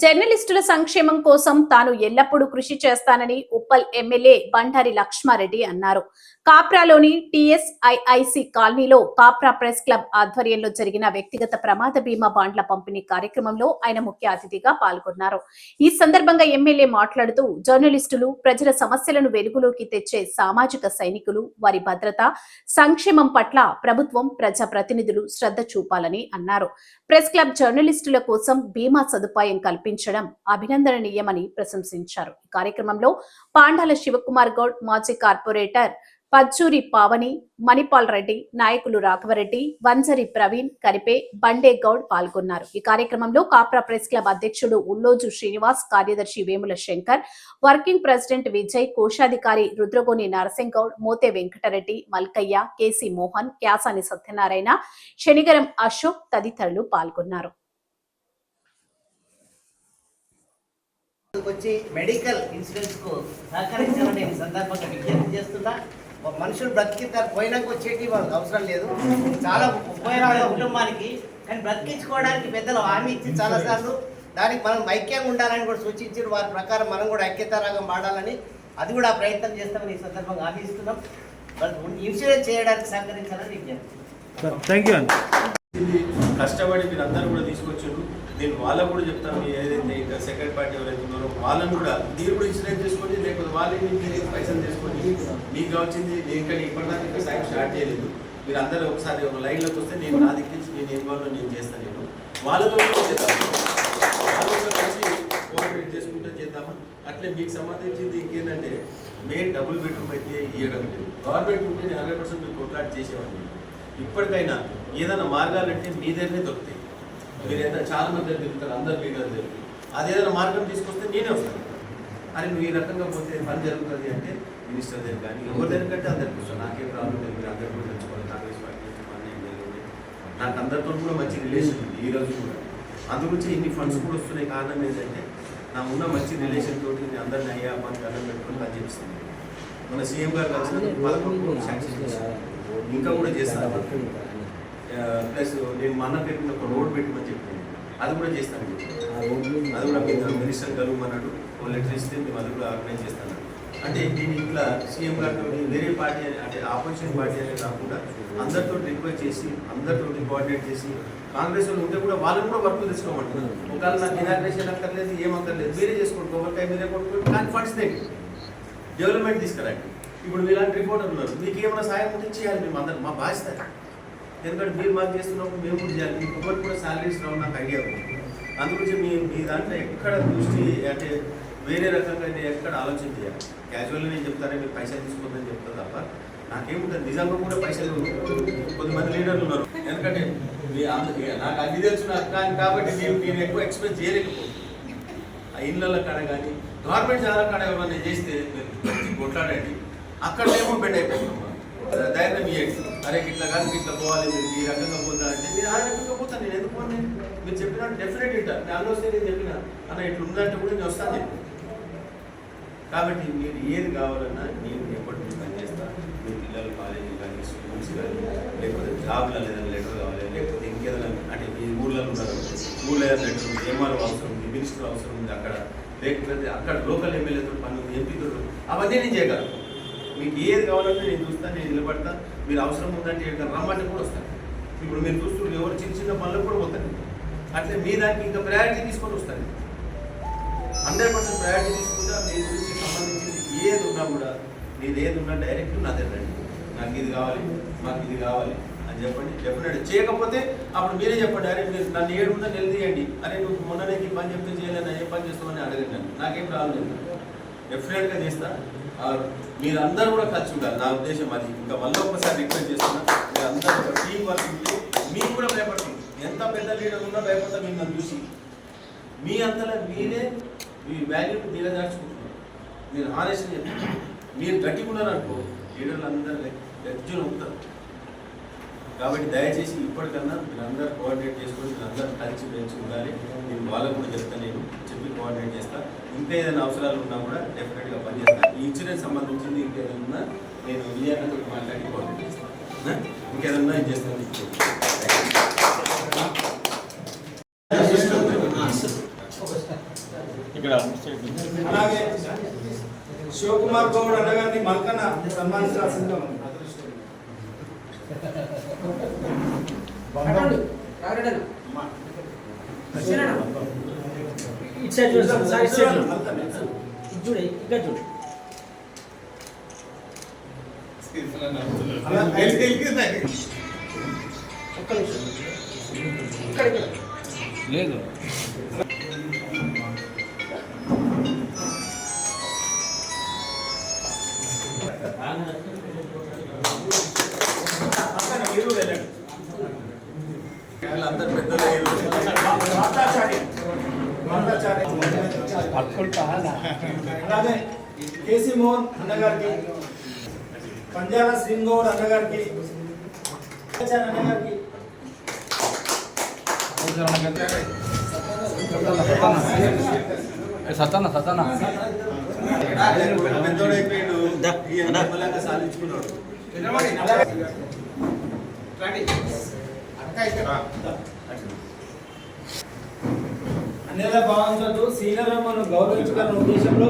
జర్నలిస్టుల సంక్షేమం కోసం తాను ఎల్లప్పుడూ కృషి చేస్తానని ఉప్పల్ ఎమ్మెల్యే బండారి లక్ష్మారెడ్డి అన్నారు. కాప్రాలోని టీఎస్ఐఐసి కాలనీలో కాప్రా ప్రెస్ క్లబ్ ఆధ్వర్యంలో జరిగిన వ్యక్తిగత ప్రమాద బీమా బాండ్ల పంపిణీ కార్యక్రమంలో ఆయన ముఖ్య అతిథిగా పాల్గొన్నారు. ఈ సందర్భంగా ఎమ్మెల్యే మాట్లాడుతూ జర్నలిస్టులు ప్రజల సమస్యలను వెలుగులోకి తెచ్చే సామాజిక సైనికులు, వారి భద్రత, సంక్షేమం పట్ల ప్రభుత్వం, ప్రజా ప్రతినిధులు శ్రద్ధ చూపాలని అన్నారు. ప్రెస్ క్లబ్ జర్నలిస్టుల కోసం బీమా సదుపాయం కల్పించడం అభినందనీయమని ప్రశంసించారు. ఈ కార్యక్రమంలో పాండాల శివకుమార్ గౌడ్, మాజీ కార్పొరేటర్ పజ్జూరి పావని, మణిపాల్ రెడ్డి, నాయకులు రాఘవరెడ్డి, వంజరి ప్రవీణ్, కరిపే, బండే గౌడ్ పాల్గొన్నారు. ఈ కార్యక్రమంలో కాప్రా ప్రెస్ క్లబ్ అధ్యక్షుడు ఉల్లోజు శ్రీనివాస్, కార్యదర్శి వేముల శంకర్, వర్కింగ్ ప్రెసిడెంట్ విజయ్, కోశాధికారి రుద్రగోని నరసింగ్ గౌడ్, మోతే వెంకటరెడ్డి, మల్కయ్య, కేసీ మోహన్, క్యాసాని సత్యనారాయణ, శనిగరం అశోక్ తదితరులు పాల్గొన్నారు. మెడికల్ ఇన్సూరెన్స్ కు సహకరించాలని సందర్భంగా విజ్ఞప్తి చేస్తున్నా. మనుషులు బ్రతికిస్తారు, పోయినాక వచ్చేటి వాళ్ళకి అవసరం లేదు. చాలా ఉపయోగాలు కుటుంబానికి, కానీ బ్రతికించుకోవడానికి పెద్దలు హామీ ఇచ్చి చాలాసార్లు దానికి మనం ఐక్యంగా ఉండాలని కూడా సూచించారు. వారి ప్రకారం మనం కూడా ఐక్యతారాగం వాడాలని, అది కూడా ప్రయత్నం చేస్తామని ఈ సందర్భంగా హామీ ఇస్తున్నాం. ఇన్సూరెన్స్ చేయడానికి సహకరించాలని విజ్ఞప్తి. కష్టపడి మీరు అందరూ కూడా తీసుకొచ్చారు. నేను వాళ్ళకు కూడా చెప్తాను, ఏదైతే ఇంకా సెకండ్ పార్టీ ఎవరైతే ఉన్నారో వాళ్ళని కూడా మీరు కూడా ఇన్సూరెన్స్ చేసుకోండి, లేకపోతే వాళ్ళని పైసలు చేసుకోండి. మీకు కావాల్సింది ఇంకా ఇప్పటిదాకా ఇంకా సాయం స్టార్ట్ చేయలేదు. మీరు అందరూ ఒకసారి ఒక లైన్లోకి వస్తే నేను నా దగ్గర నుంచి నేను ఏం కావాలో నేను చేస్తాను. నేను వాళ్ళతో కూడా చేద్దాము, వాళ్ళతో కలిసి కోఆర్డినేట్ చేసుకుంటూ చేద్దాము. అట్లే మీకు సంబంధించింది ఇంకేంటంటే మెయిన్ డబుల్ బెడ్రూమ్ అయితే ఇవ్వడం లేదు. గవర్నమెంట్ ఉంటే నేను 100% మీరు కొట్లాట్ చేసేవాడిని. ఇప్పటికైనా ఏదైనా మార్గాలు అంటే మీ దగ్గరనే దొరుకుతాయి. మీరు ఏదైనా చాలా మంది దగ్గర తిరుగుతారు, అందరు లీడర్ దగ్గర. అదేదైనా మార్గం తీసుకొస్తే నేనే వస్తాను. అని నువ్వు ఈ రకంగా పోతే పని జరుగుతుంది అంటే మినిస్టర్ దగ్గర కానీ ఎవరి దగ్గర కంటే అందరికి వస్తాను. నాకేం ప్రాబ్లం లేదు, మీరు అందరు కూడా తెచ్చుకోవాలి. కాంగ్రెస్ పార్టీ నుంచి మన జరిగింది, నాకు అందరితో కూడా మంచి రిలేషన్ ఉంది ఈ రోజు కూడా. అందుగురించి ఇన్ని ఫండ్స్ కూడా వస్తున్నాయి. కారణం ఏంటంటే నా ఉన్న మంచి రిలేషన్ తోటి నేను అందరినీ అయ్యా మనకి అన్నం పెట్టుకొని పని చేపిస్తాను. మన సీఎం గారు కలిసిన 11 శాంక్షన్ చేస్తాను, ఇంకా కూడా చేస్తాను. ప్లస్ నేను మన పెట్టిన ఒక రోడ్ పెట్టమని చెప్పాను, అది కూడా చేస్తాను. అది కూడా మీరు మినిస్టర్ కలుగుమన్నాడు, ఓ లెటర్ ఇస్తే మేము అది కూడా ఆర్గనైజ్ చేస్తాను. అంటే దీన్ని ఇట్లా సీఎం గారితో వేరే పార్టీ అంటే ఆపోజిషన్ పార్టీ అనే కాకుండా అందరితో రిక్వెస్ట్ చేసి అందరితో కోఆర్డినేట్ చేసి కాంగ్రెస్ వాళ్ళు ఉంటే కూడా వాళ్ళని కూడా వర్క్ తెచ్చుకోమంటున్నారు. ఒకవేళ నాకు ఇనాగ్రేషన్ అక్కర్లేదు, ఏమక్కర్లేదు, మీరే చేసుకోండి, ఒకరికాయ మీరే కొట్టుకోండి, కానీ ఫండ్స్ తెండి, డెవలప్మెంట్ తీసుకురండి. ఇప్పుడు మీలాంటి రిపోర్టర్ ఉన్నారు, మీకు ఏమైనా సాయం ఉంటే చేయాలి. మేము అందరం మా బాధ్యత. ఎందుకంటే మీరు మాకు చేస్తున్నప్పుడు మేము కూడా చేయాలి. మీకు ఒకటి కూడా శాలరీస్ రావు, నాకు ఐడియా ఉంది. అందుగురించి మీ దాంట్లో ఎక్కడ దృష్టి అంటే వేరే రకంగా ఎక్కడ ఆలోచన చేయాలి. క్యాజువల్గా నేను చెప్తానే మీరు పైసలు తీసుకోవద్దని చెప్తా తప్ప నాకేముంటుంది. నిజంగా కూడా పైసలు కొద్దిమంది లీడర్లు ఉన్నారు. ఎందుకంటే నాకు అన్ని తెలుసు కాబట్టి నేను ఎక్కువ ఎక్స్పెక్ట్ చేయలేకపోతుంది. ఆ ఇళ్ళ కాడ కానీ గవర్నమెంట్ చాలా కాడ ఎవరైనా చేస్తే మీరు కొట్లాడండి, అక్కడేమో బెండ్ అయిపోతున్నాం. ధైర్యం ఇవ్వండి, అరే ఇట్లా కానీ ఇట్లా పోవాలి, మీరు ఈ రకంగా పోతారంటే నేను ఆ రకంగా పోతాను. నేను ఎందుకు పోను? మీరు చెప్పినట్టు డెఫినెట్ వింటాను. నేను వస్తే నేను చెప్పిన అన్న ఇట్లా ఉందంటే కూడా నేను వస్తాను చెప్పి. కాబట్టి మీరు ఏది కావాలన్నా నేను ఎప్పటికీ పని చేస్తాను. మీ పిల్లలు కాలేజీ కానీ స్కూల్స్ కానీ లేకపోతే జాబ్లలో ఏదైనా లెటర్ కావాలి, లేకపోతే ఇంకేదైనా అంటే మీ ఊళ్ళలో ఉన్నారు, ఊళ్ళో ఏదైనా లెటర్ ఉంది, ఏమాలో అవసరం ఉంది, మినిస్టర్ అవసరం ఉంది అక్కడ, లేకపోతే అక్కడ లోకల్ ఎమ్మెల్యేతో పని ఉంది, ఎంపీతో, అవన్నీ నేను చేయగలను. మీకు ఏది కావాలంటే నేను చూస్తాను, నేను నిలబడతాను. మీరు అవసరం ఉందంటే రమ్మంటే కూడా వస్తాను. ఇప్పుడు మీరు చూస్తున్నారు ఎవరు చిన్న చిన్న పనులకు కూడా పోతాను. అట్లే మీ దానికి ఇంకా ప్రయారిటీ తీసుకొని వస్తాను. 100% ప్రయారిటీ తీసుకుంటా. మీ గురించి సంబంధించింది ఏది ఉన్నా కూడా మీరు ఏది ఉన్నా డైరెక్ట్ నా దగ్గర రండి. నాకు ఇది కావాలి, మాకు ఇది కావాలి అని చెప్పండి. డెఫినెట్ చేయకపోతే అప్పుడు మీరే చెప్పండి, అరే మీరు నన్ను ఏడున్నా నిలదీయండి, అరే నువ్వు మొన్ననే ఈ పని చెప్తే చేయలేనా, ఏ పని చేస్తామని అడగండి. నాకేం రాలేదు, డెఫినెట్గా చేస్తా. మీరందరూ కూడా కలిసి ఉండాలి, నా ఉద్దేశం అది. ఇంకా మళ్ళీ ఒకసారి రిక్వెస్ట్ చేస్తున్నా, మీరు అందరూ ఒక టీం వర్క్ ఉంటే మీకు కూడా భయపడుతుంది. ఎంత పెద్ద లీడర్ ఉన్నా భయపడతా మీరు నన్ను చూసి. మీ అంతలో మీరే మీ వాల్యూని దిగజార్చుకుంటున్నారు. మీరు హానెస్ట్ చెప్తున్నారు, మీరు గట్టిగా ఉన్నారనుకో లీడర్లు అందరూ గజ్జులు ఉంటారు. కాబట్టి దయచేసి ఇప్పటికన్నా మీరు అందరూ కోఆర్డినేట్ చేసుకొని మీరు అందరూ కలిసి పెంచి ఉండాలి. నేను వాళ్ళకు కూడా చెప్తాను, నేను చెప్పి కోఆర్డినేట్ చేస్తాను. ఇంకా ఏదైనా అవసరాలు ఉన్నా కూడా డెఫినెట్గా పనిచేస్తాను. ఈ ఇన్సూరెన్స్ సంబంధించింది ఇంకేదైనా ఉన్నా నేను విజయాలతో మాట్లాడి కోఆర్డినేట్ చేస్తాను. ఇంకేదన్నా ఇది చేస్తాను. అలాగే శివకుమార్ గౌడ్ అన్నగారిని మల్కన్న సన్మానించాల్సిందిగా ఉంది. లేదు మీరు వెళ్ళండి. అందరు పెద్దలు అయ్యారు. అలాగే కేసీ మోహన్ అన్నగారికి, పంజాల శ్రీంగౌడ్ అన్నగారికి, అన్నగారికి, సతన సతన పెద్దోడైపోయాడు. ఈయన బలంగా సాధించుకున్నాడు. అన్నేళ్ళ భావంతో సీనియర్ మనం గౌరవించుకున్న ఉద్దేశంలో